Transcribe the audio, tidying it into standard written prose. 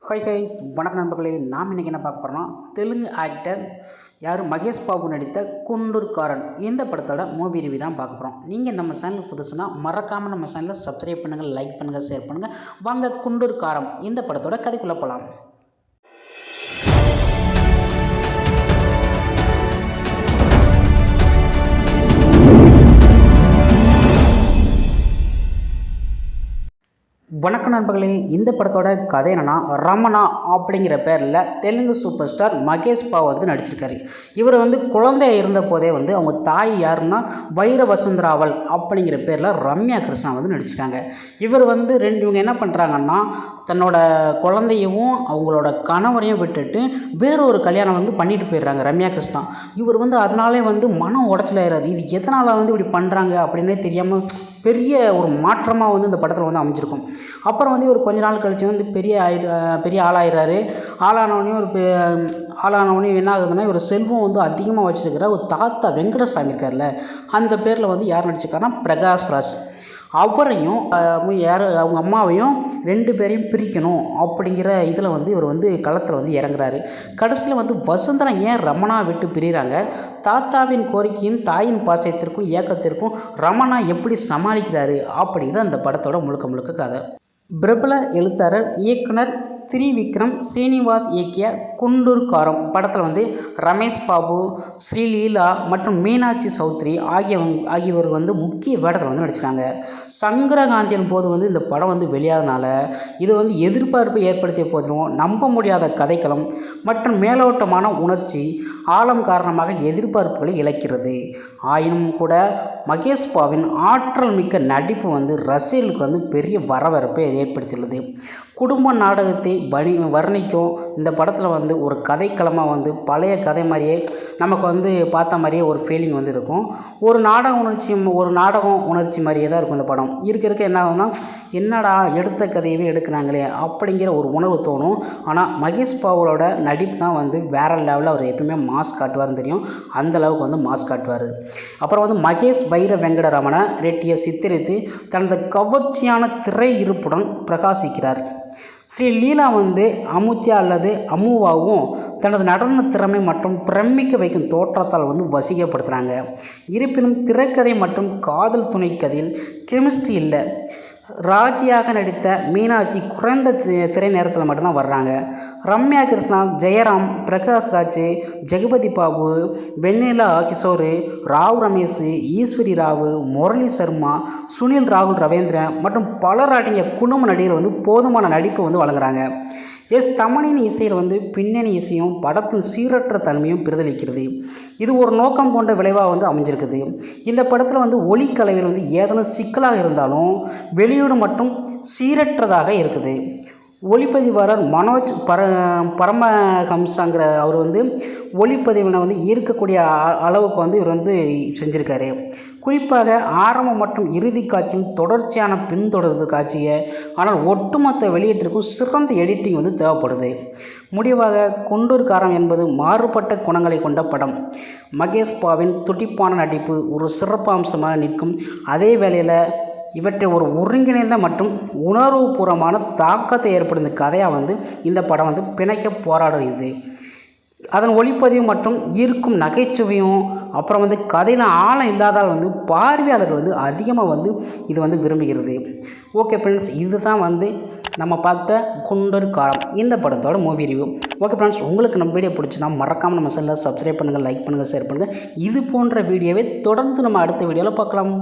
Hi guys, வணக்கம் நண்பர்களே. நாம் இன்றைக்கி என்ன பார்க்க போகிறோம்னா, தெலுங்கு ஆக்டர் யார் மகேஷ் பாபு நடித்த குண்டூர்காரன் இந்த படத்தோட மூவி ரிவ்யூ தான் பார்க்க போகிறோம். நீங்கள் நம்ம சேனலுக்கு புதுசுனா மறக்காமல் நம்ம சேனலை சப்ஸ்கிரைப் பண்ணுங்கள், லைக் பண்ணுங்கள், ஷேர் பண்ணுங்கள். வாங்க குண்டூர்காரன் இந்த படத்தோட கதைக்குள்ளே போகலாம். வணக்கம் நண்பர்களே. இந்த படத்தோட கதை என்னன்னா, ரமணா அப்படிங்கிற பேரில் தெலுங்கு சூப்பர் ஸ்டார் மகேஷ் பாபு வந்து நடிச்சிருக்காரு. இவர் வந்து குழந்தைய இருந்த போதே வந்து அவங்க தாய் யாருன்னா வைர வசுந்தராவல் அப்படிங்கிற பேரில் ரம்யா கிருஷ்ணா வந்து நடிச்சிருக்காங்க. இவர் வந்து இவங்க என்ன பண்ணுறாங்கன்னா, தன்னோட குழந்தையவும் அவங்களோட கணவரையும் விட்டுட்டு வேறொரு கல்யாணம் வந்து பண்ணிட்டு போயிடுறாங்க ரம்யா கிருஷ்ணா. இவர் வந்து அதனாலே வந்து மனம் உடச்சலாயிறாரு. இது எதனால் வந்து இப்படி பண்ணுறாங்க அப்படின்னே தெரியாமல் பெரிய ஒரு மாற்றமாக வந்து இந்த படத்தில் வந்து அமைஞ்சிருக்கும். அப்புறம் வந்து இவர் கொஞ்ச நாள் கழித்து வந்து பெரிய ஆளாயிறாரு. ஆளானவனே என்ன ஆகுதுன்னா, இவர் செல்வம் வந்து அதிகமாக வச்சுருக்கிற ஒரு தாத்தா வெங்கடசாமி இருக்கார்ல, அந்த பேரில் வந்து யார் நடிச்சிருக்காருன்னா பிரகாஷ்ராஜ். அவரையும் அவங்க அம்மாவையும் 2 பேரையும் பிரிக்கணும் அப்படிங்கிற இதில் வந்து இவர் வந்து களத்தில் வந்து இறங்குறாரு. கடைசியில் வந்து வசுந்தரா ஏன் ரமணா விட்டு பிரிகிறாங்க, தாத்தாவின் கோரிக்கையும் தாயின் பாசத்திற்கும் ஏக்கத்திற்கும் ரமணா எப்படி சமாளிக்கிறாரு அப்படிங்கிறது அந்த படத்தோட முழுக்க கதை. பிரபல எழுத்தாளர் இயக்குனர் திரிவிக்ரம் ஸ்ரீனிவாஸ் இயக்கிய குண்டூர்காரன் படத்தில் வந்து ரமேஷ் பாபு, ஸ்ரீலீலா மற்றும் மீனாட்சி சௌத்ரி ஆகியோர் வந்து முக்கிய வேடத்தில் வந்து நடிச்சிருக்காங்க. சங்கரகாந்தியின் போது வந்து இந்த படம் வந்து வெளியாதனால இது வந்து எதிர்பார்ப்பை ஏற்படுத்திய போதிலும் நம்ப முடியாத கதைக்களம் மற்றும் மேலோட்டமான உணர்ச்சி ஆழம் காரணமாக எதிர்பார்ப்புகளை இழக்கிறது. ஆயினும் கூட மகேஷ் பாபுவின் ஆற்றல் மிக்க நடிப்பு வந்து ரசிகர்களுக்கு வந்து பெரிய வரவேற்பை ஏற்படுத்தியுள்ளது. குடும்ப நாடகத்தை வர்ணிக்கும் இந்த படத்தில் வந்து ஒரு கதைக்களமாக வந்து பழைய கதை மாதிரியே நமக்கு வந்து பார்த்த மாதிரியே ஒரு ஃபீலிங் வந்து இருக்கும். ஒரு நாடகம் உணர்ச்சி மாதிரியே தான் இருக்கும் இந்த படம். இருக்க என்ன ஆகுதுன்னா, என்னடா எடுத்த கதையவே எடுக்கிறாங்களே அப்படிங்கிற ஒரு உணர்வு தோணும். ஆனால் மகேஷ் பாபுவோட நடிப்பு தான் வந்து வேறு லெவலில் அவர் எப்பயுமே மாஸ் காட்டுவார்னு தெரியும். அந்தளவுக்கு வந்து மாஸ் காட்டுவார். அப்புறம் வந்து மகேஷ் வைர வெங்கடரமண ரெட்டியை சித்தரித்து தனது கவர்ச்சியான திரை இருப்புடன் பிரகாசிக்கிறார். ஸ்ரீலீலா வந்து அமுத்யா அல்லது அம்முவாவும் தனது நடன திறமை மற்றும் பிரமிக்க வைக்கும் தோற்றத்தால் வந்து வசீகப்படுத்துகிறாங்க. இருப்பினும் திரைக்கதை மற்றும் காதல் துணை கதையில் கெமிஸ்ட்ரி இல்லை. ராஜியாக நடித்த மீனாட்சி குறைந்த திரை நேரத்தில் மட்டும்தான் வர்றாங்க. ரம்யா கிருஷ்ணா, ஜெயராம், பிரகாஷ்ராஜ், ஜெகபதி பாபு, வெண்ணிலா கிஷோர், ராவ் ரமேஷ், ஈஸ்வரி ராவ், முரளி சர்மா, சுனில் ராகுல் ரவீந்திரன் மற்றும் பலர் அடங்கிய குழும நடிகர் வந்து போதுமான நடிப்பு வந்து வழங்குறாங்க. தமனின் இசையில் வந்து பின்னணி இசையும் படத்தின் சீரற்ற தன்மையும் பிரதிபலிக்கிறது. இது ஒரு நோக்கம் கொண்ட விளைவாக வந்து அமைஞ்சிருக்குது. இந்த படத்தில் வந்து ஒளிக்கலவையில் வந்து ஏதேனும் சிக்கலாக இருந்தாலும் வெளியீடு மட்டும் சீரற்றதாக இருக்குது. ஒளிப்பதிவாளர் மனோஜ் பரமஹம்சங்கிற அவர் வந்து ஒளிப்பதிவினை வந்து ஈர்க்கக்கூடிய அளவுக்கு வந்து இவர் வந்து செஞ்சுருக்காரு. குறிப்பாக ஆரம்பம் மற்றும் இறுதி காட்சியும் தொடர்ச்சியான பின்தொடர்ந்து காட்சியை, ஆனால் ஒட்டுமொத்த வெளியீட்டிற்கும் சிறந்த எடிட்டிங் வந்து தேவைப்படுது. முடிவாக குண்டூர்காரன் என்பது மாறுபட்ட குணங்களை கொண்ட படம். மகேஷ் பாபுவின் துடிப்பான நடிப்பு ஒரு சிறப்பு அம்சமாக நிற்கும். அதே வேளையில் இவற்றை ஒரு ஒருங்கிணைந்த மற்றும் உணர்வுபூர்வமான தாக்கத்தை ஏற்படுத்தும் கதையாக வந்து இந்த படம் வந்து பிணைக்க போராடுகிறது. அதன் ஒளிப்பதிவு மற்றும் ஈர்க்கும் நகைச்சுவையும் அப்புறம் வந்து கதையில் ஆழம் இல்லாதால் வந்து பார்வையாளர்கள் வந்து அதிகமாக வந்து இது வந்து விரும்புகிறது. ஓகே ஃப்ரெண்ட்ஸ், இதுதான் வந்து நம்ம பார்த்த குண்டூர்காரன் இந்த படத்தோட மூவி ரிவ்யூ. ஓகே ஃப்ரெண்ட்ஸ், உங்களுக்கு நம்ம வீடியோ பிடிச்சினா மறக்காமல் நம்ம சேனலை சப்ஸ்கிரைப் பண்ணுங்கள், லைக் பண்ணுங்கள், ஷேர் பண்ணுங்கள். இது போன்ற வீடியோவை தொடர்ந்து நம்ம அடுத்த வீடியோவில் பார்க்கலாம்.